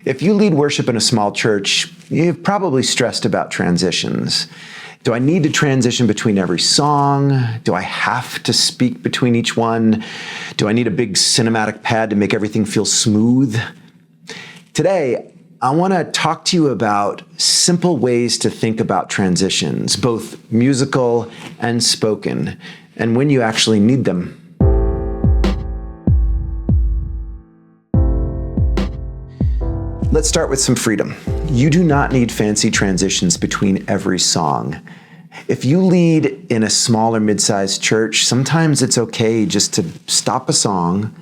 If you lead worship in a small church, you've probably stressed about transitions. Do I need to transition between every song? Do I have to speak between each one? Do I need a big cinematic pad to make everything feel smooth? Today, I want to talk to you about simple ways to think about transitions, both musical and spoken, and when you actually need them. Let's start with some freedom. You do not need fancy transitions between every song. If you lead in a small or mid-sized church, sometimes it's okay just to stop a song,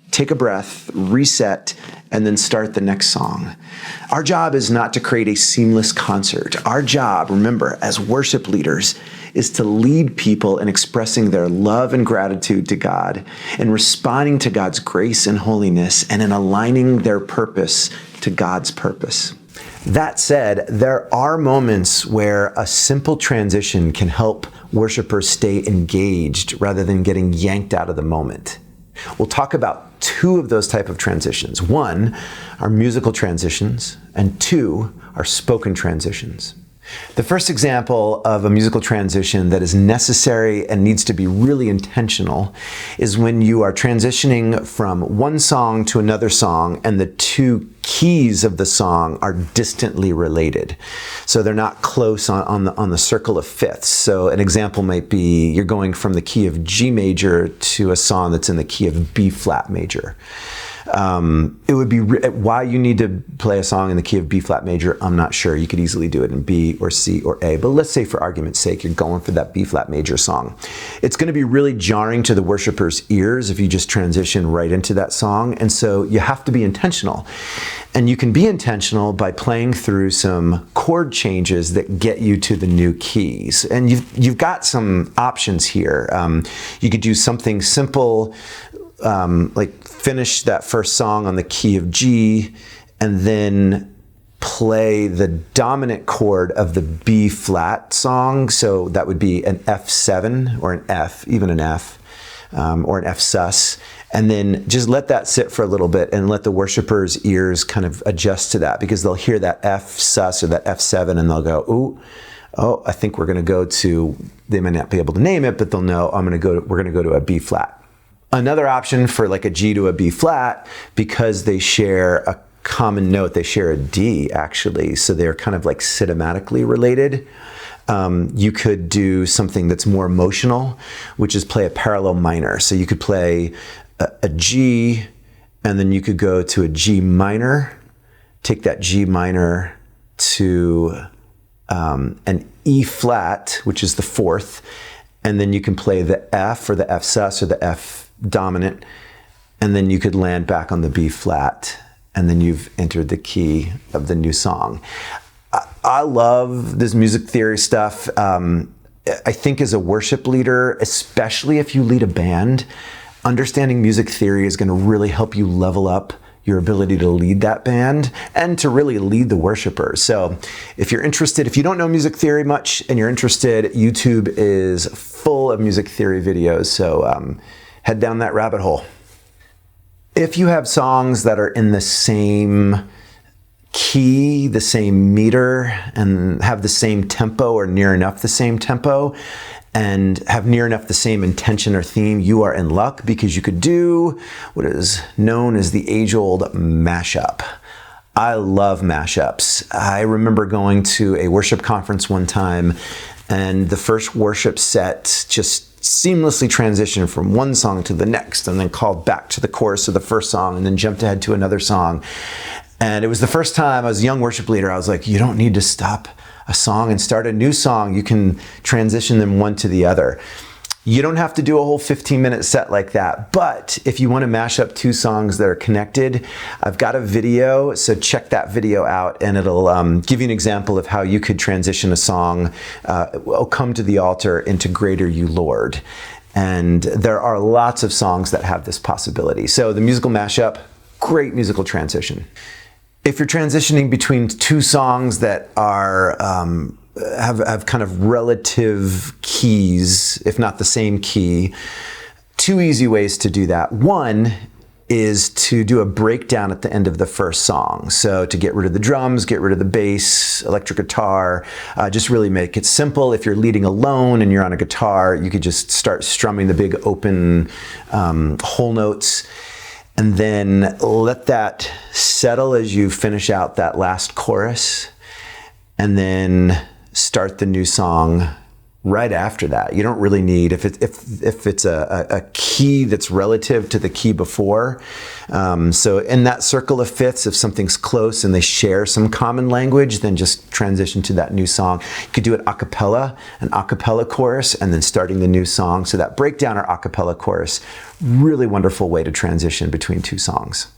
take a breath, reset, and then start the next song. Our job is not to create a seamless concert. Our job, remember, as worship leaders, is to lead people in expressing their love and gratitude to God, in responding to God's grace and holiness, and in aligning their purpose to God's purpose. That said, there are moments where a simple transition can help worshipers stay engaged rather than getting yanked out of the moment. We'll talk about two of those type of transitions. One are musical transitions, and two are spoken transitions. The first example of a musical transition that is necessary and needs to be really intentional is when you are transitioning from one song to another song and the two keys of the song are distantly related. So they're not close on the circle of fifths. So an example might be you're going from the key of G major to a song that's in the key of B flat major. It would be why you need to play a song in the key of B flat major. I'm not sure. You could easily do it in B or C or A, but let's say for argument's sake, you're going for that B flat major song. It's going to be really jarring to the worshiper's ears if you just transition right into that song. And so you have to be intentional. And you can be intentional by playing through some chord changes that get you to the new keys. And you've got some options here. You could do something simple, like finish that first song on the key of G and then play the dominant chord of the B flat song. So that would be an F7 or an F, even an F, or an F sus. And then just let that sit for a little bit and let the worshiper's ears kind of adjust to that, because they'll hear that F sus or that F7 and they'll go, ooh, oh, I think we're going to go to, they may not be able to name it, but they'll know we're going to go to a B flat. Another option for like a G to a B flat, because they share a common note, they share a D actually, so they're kind of like cinematically related. You could do something that's more emotional, which is play a parallel minor. So you could play a G, and then you could go to a G minor, take that G minor to an E flat, which is the fourth, and then you can play the F or the F sus or the F dominant, and then you could land back on the B flat, and then you've entered the key of the new song. I love this music theory stuff. I think as a worship leader, especially if you lead a band, understanding music theory is going to really help you level up your ability to lead that band and to really lead the worshipers. So if you're interested, if you don't know music theory much and you're interested, YouTube is full of music theory videos. So head down that rabbit hole. If you have songs that are in the same key, the same meter, and have the same tempo or near enough the same tempo, and have near enough the same intention or theme, you are in luck, because you could do what is known as the age-old mashup. I love mashups. I remember going to a worship conference one time, and the first worship set just seamlessly transitioned from one song to the next, and then called back to the chorus of the first song, and then jumped ahead to another song. And it was the first time, I was a young worship leader, I was like, you don't need to stop a song and start a new song. You can transition them one to the other. You don't have to do a whole 15-minute set like that, but if you want to mash up two songs that are connected, I've got a video, so check that video out, and it'll give you an example of how you could transition a song, "Oh Come to the Altar," into "Greater You Lord." And there are lots of songs that have this possibility. So the musical mashup, great musical transition. If you're transitioning between two songs that are have kind of relative keys, if not the same key, two easy ways to do that. One is to do a breakdown at the end of the first song. So to get rid of the drums, get rid of the bass, electric guitar, just really make it simple. If you're leading alone and you're on a guitar, you could just start strumming the big open whole notes, and then let that settle as you finish out that last chorus, and then start the new song right after that. You don't really need, if it's a key that's relative to the key before. So in that circle of fifths, if something's close and they share some common language, then just transition to that new song. You could do it a cappella, an a cappella chorus, and then starting the new song. So that breakdown or a cappella chorus, really wonderful way to transition between two songs.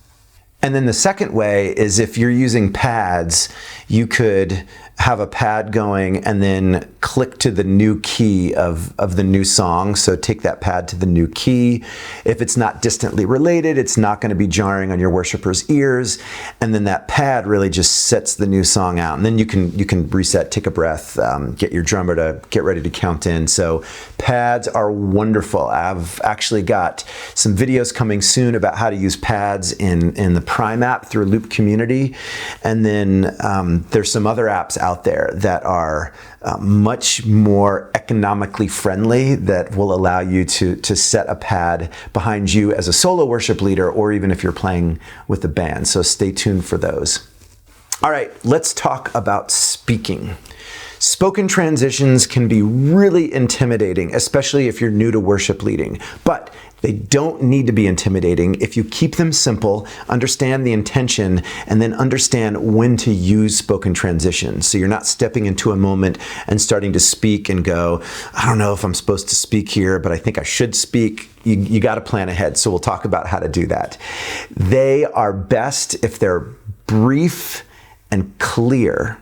And then the second way is if you're using pads, you could have a pad going and then click to the new key of the new song. So take that pad to the new key. If it's not distantly related, it's not going to be jarring on your worshipers' ears. And then that pad really just sets the new song out. And then you can reset, take a breath, get your drummer to get ready to count in. So pads are wonderful. I've actually got some videos coming soon about how to use pads in the Prime app through Loop Community. And then there's some other apps out there that are much more economically friendly that will allow you to set a pad behind you as a solo worship leader, or even if you're playing with a band. So stay tuned for those. All right, let's talk about speaking. Spoken transitions can be really intimidating, especially if you're new to worship leading, but they don't need to be intimidating if you keep them simple, understand the intention, and then understand when to use spoken transitions. So you're not stepping into a moment and starting to speak and go, I don't know if I'm supposed to speak here, but I think I should speak. You got to plan ahead. So we'll talk about how to do that. They are best if they're brief and clear.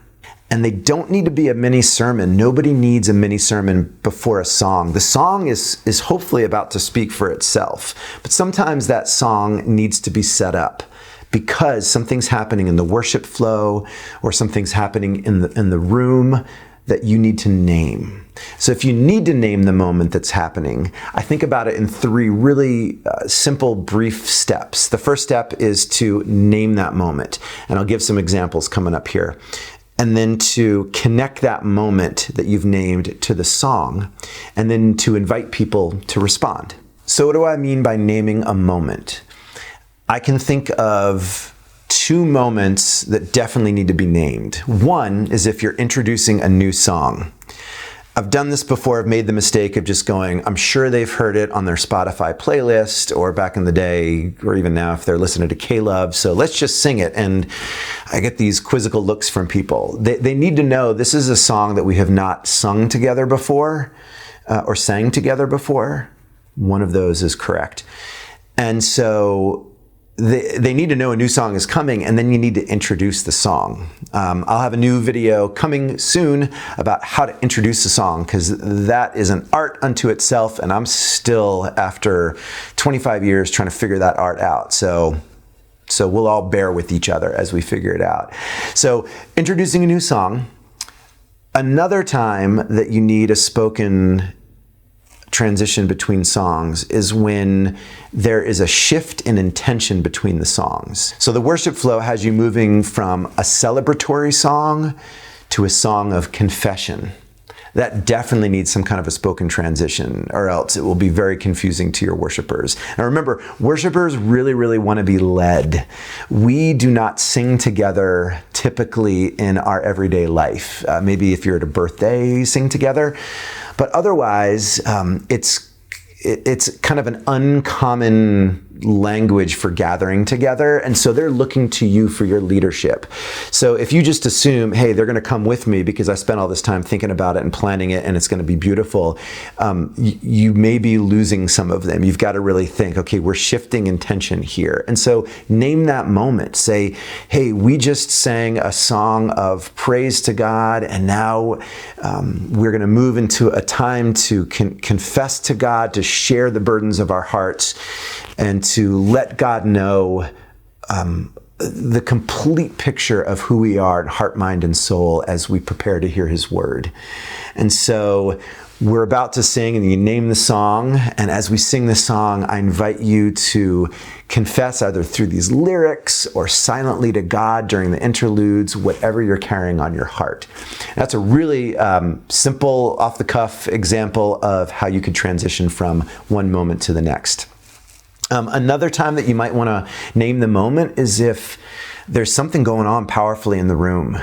And they don't need to be a mini sermon. Nobody needs a mini sermon before a song. The song is hopefully about to speak for itself. But sometimes that song needs to be set up because something's happening in the worship flow or something's happening in the room that you need to name. So if you need to name the moment that's happening, I think about it in three really simple, brief steps. The first step is to name that moment. And I'll give some examples coming up here. And then to connect that moment that you've named to the song, and then to invite people to respond. So what do I mean by naming a moment? I can think of two moments that definitely need to be named. One is if you're introducing a new song. I've done this before. I've made the mistake of just going, I'm sure they've heard it on their Spotify playlist, or back in the day, or even now if they're listening to K-Love, so let's just sing it. And I get these quizzical looks from people. They need to know this is a song that we have not sung together before, or sang together before. One of those is correct. And so they need to know a new song is coming, and then you need to introduce the song. I'll have a new video coming soon about how to introduce a song, because that is an art unto itself, and I'm still, after 25 years, trying to figure that art out. So we'll all bear with each other as we figure it out. So introducing a new song. Another time that you need a spoken transition between songs is when there is a shift in intention between the songs. So the worship flow has you moving from a celebratory song to a song of confession. That definitely needs some kind of a spoken transition, or else it will be very confusing to your worshipers. Now remember, worshipers really, really want to be led. We do not sing together typically in our everyday life. Maybe if you're at a birthday, you sing together. But otherwise, it's kind of an uncommon language for gathering together, and so they're looking to you for your leadership. So if you just assume, hey, they're going to come with me because I spent all this time thinking about it and planning it and it's going to be beautiful, you may be losing some of them. You've got to really think, okay, we're shifting intention here. And so name that moment. Say, hey, we just sang a song of praise to God, and now we're going to move into a time to confess to God, to share the burdens of our hearts, and to let God know the complete picture of who we are in heart, mind, and soul as we prepare to hear His word. And so We're about to sing, and you name the song. And as we sing the song, I invite you to confess either through these lyrics or silently to God during the interludes, whatever you're carrying on your heart. That's a really simple, off-the-cuff example of how you could transition from one moment to the next. Another time that you might want to name the moment is if there's something going on powerfully in the room.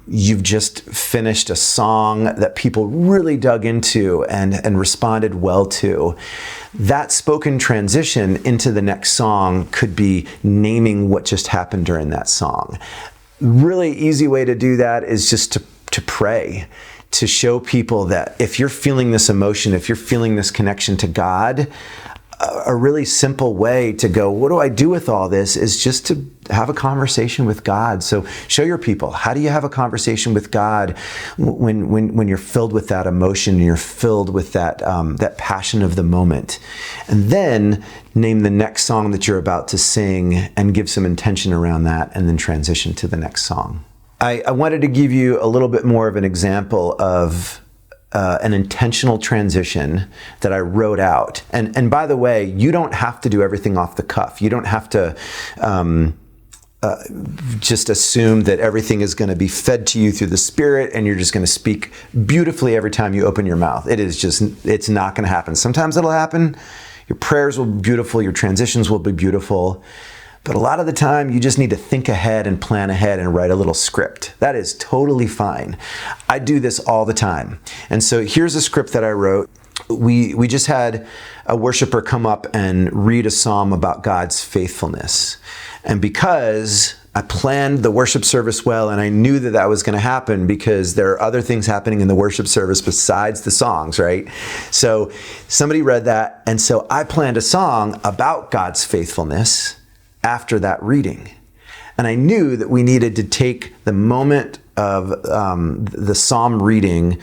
You've just finished a song that people really dug into and responded well to. That spoken transition into the next song could be naming what just happened during that song. Really easy way to do that is just to pray, to show people that if you're feeling this emotion, if you're feeling this connection to God, a really simple way to go, what do I do with all this, is just to have a conversation with God. So show your people, how do you have a conversation with God when you're filled with that emotion, and you're filled with that passion of the moment. And then name the next song that you're about to sing and give some intention around that, and then transition to the next song. I wanted to give you a little bit more of an example of an intentional transition that I wrote out. And by the way, you don't have to do everything off the cuff. You don't have to just assume that everything is going to be fed to you through the Spirit and you're just going to speak beautifully every time you open your mouth. It's not going to happen. Sometimes it'll happen. Your prayers will be beautiful. Your transitions will be beautiful. But a lot of the time, you just need to think ahead and plan ahead and write a little script. That is totally fine. I do this all the time. And so here's a script that I wrote. We just had a worshiper come up and read a psalm about God's faithfulness. And because I planned the worship service well, and I knew that was going to happen because there are other things happening in the worship service besides the songs, right? So somebody read that, and so I planned a song about God's faithfulness after that reading. And I knew that we needed to take the moment of the psalm reading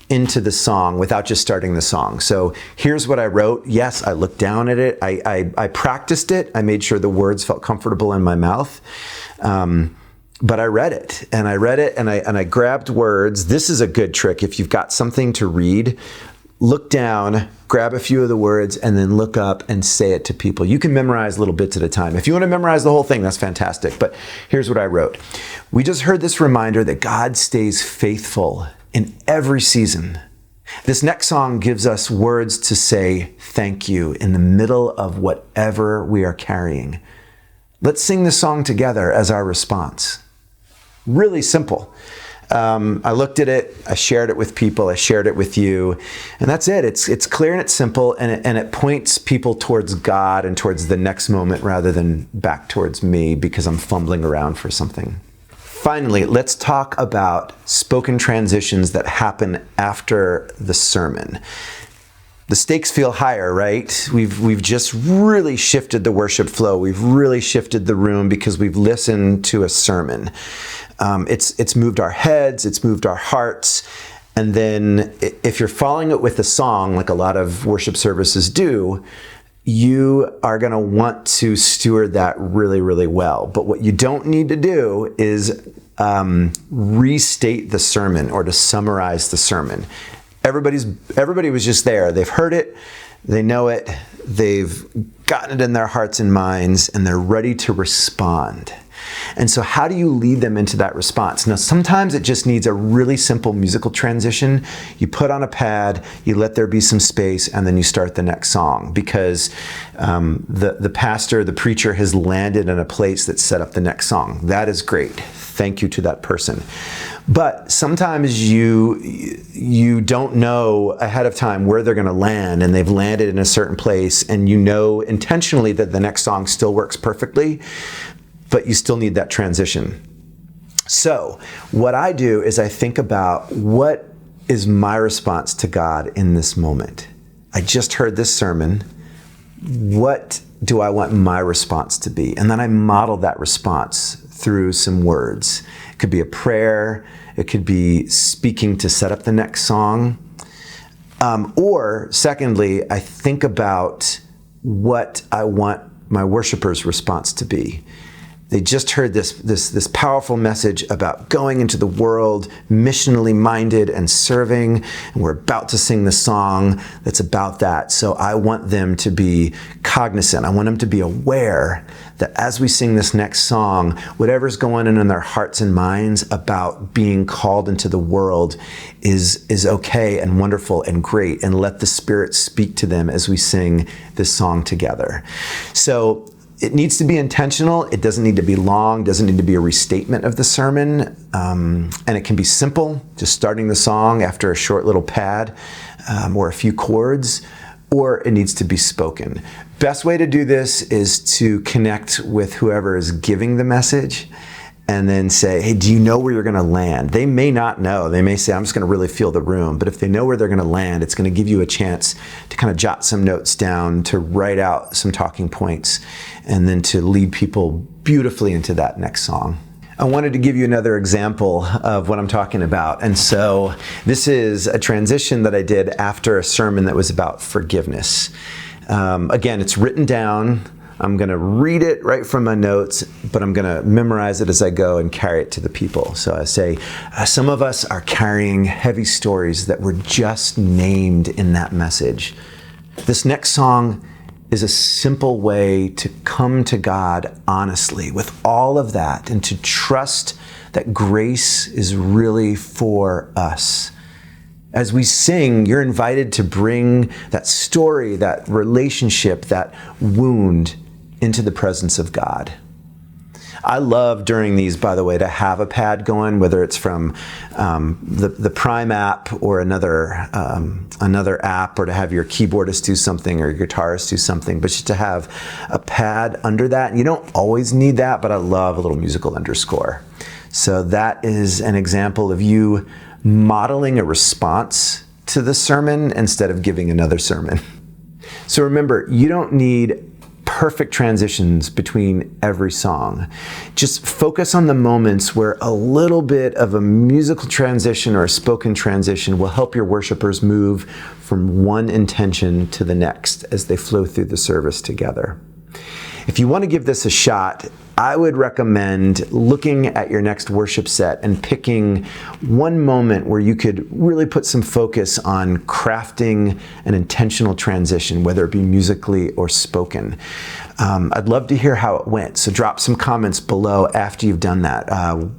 into the song without just starting the song. So here's what I wrote. Yes, I looked down at it. I practiced it. I made sure the words felt comfortable in my mouth. But I read it, and I grabbed words. This is a good trick. If you've got something to read, look down, grab a few of the words, and then look up and say it to people. You can memorize little bits at a time. If you want to memorize the whole thing, that's fantastic. But here's what I wrote. We just heard this reminder that God stays faithful in every season. This next song gives us words to say thank you in the middle of whatever we are carrying. Let's sing this song together as our response. Really simple. I looked at it, I shared it with people, I shared it with you, and that's it. It's clear and it's simple, and it points people towards God and towards the next moment rather than back towards me because I'm fumbling around for something. Finally, let's talk about spoken transitions that happen after the sermon. The stakes feel higher, right? We've just really shifted the worship flow. We've really shifted the room because we've listened to a sermon. It's moved our heads, it's moved our hearts. And then if you're following it with a song, like a lot of worship services do, you are going to want to steward that really, really well. But what you don't need to do is restate the sermon or to summarize the sermon. Everybody was just there. They've heard it, they know it, they've gotten it in their hearts and minds, and they're ready to respond. And so how do you lead them into that response? Now, sometimes it just needs a really simple musical transition. You put on a pad, you let there be some space, and then you start the next song because the pastor, the preacher has landed in a place that set up the next song. That is great. Thank you to that person. But sometimes you don't know ahead of time where they're going to land, and they've landed in a certain place, and you know intentionally that the next song still works perfectly, but you still need that transition. So what I do is I think about, what is my response to God in this moment? I just heard this sermon. What do I want my response to be? And then I model that response through some words. It could be a prayer. It could be speaking to set up the next song. Or secondly, I think about what I want my worshiper's response to be. They just heard this powerful message about going into the world, missionally minded and serving, and we're about to sing the song that's about that. So I want them to be cognizant. I want them to be aware that as we sing this next song, whatever's going on in their hearts and minds about being called into the world is okay and wonderful and great, and let the Spirit speak to them as we sing this song together. So it needs to be intentional. It doesn't need to be long, doesn't need to be a restatement of the sermon. And it can be simple, just starting the song after a short little pad or a few chords, or it needs to be spoken. Best way to do this is to connect with whoever is giving the message and then say, hey, do you know where you're going to land? They may not know. They may say, I'm just going to really feel the room. But if they know where they're going to land, it's going to give you a chance to kind of jot some notes down, to write out some talking points, and then to lead people beautifully into that next song. I wanted to give you another example of what I'm talking about. And so this is a transition that I did after a sermon that was about forgiveness. Again, it's written down. I'm going to read it right from my notes, but I'm going to memorize it as I go and carry it to the people. So I say, some of us are carrying heavy stories that were just named in that message. This next song is a simple way to come to God honestly with all of that and to trust that grace is really for us. As we sing, you're invited to bring that story, that relationship, that wound into the presence of God. I love during these, by the way, to have a pad going, whether it's from the Prime app or another app, or to have your keyboardist do something or your guitarist do something, but just to have a pad under that. And you don't always need that, but I love a little musical underscore. So that is an example of you modeling a response to the sermon instead of giving another sermon. So remember, you don't need perfect transitions between every song. Just focus on the moments where a little bit of a musical transition or a spoken transition will help your worshipers move from one intention to the next as they flow through the service together. If you want to give this a shot, I would recommend looking at your next worship set and picking one moment where you could really put some focus on crafting an intentional transition, whether it be musically or spoken. I'd love to hear how it went, so drop some comments below after you've done that.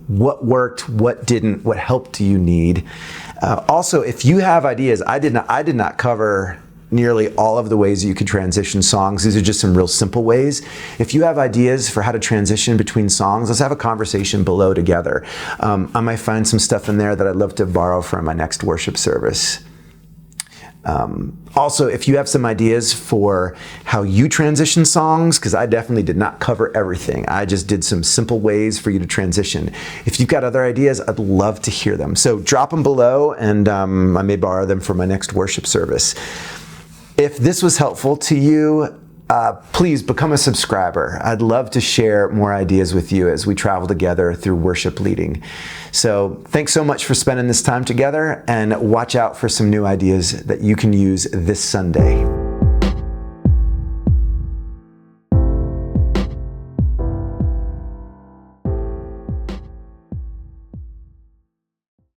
What worked, what didn't, what help do you need? Also, if you have ideas, I did not cover nearly all of the ways that you could transition songs. These are just some real simple ways. If you have ideas for how to transition between songs, let's have a conversation below together. I might find some stuff in there that I'd love to borrow from my next worship service. Also, if you have some ideas for how you transition songs, because I definitely did not cover everything. I just did some simple ways for you to transition. If you've got other ideas, I'd love to hear them. So drop them below, and I may borrow them for my next worship service. If this was helpful to you, please become a subscriber. I'd love to share more ideas with you as we travel together through worship leading. So thanks so much for spending this time together, and watch out for some new ideas that you can use this Sunday.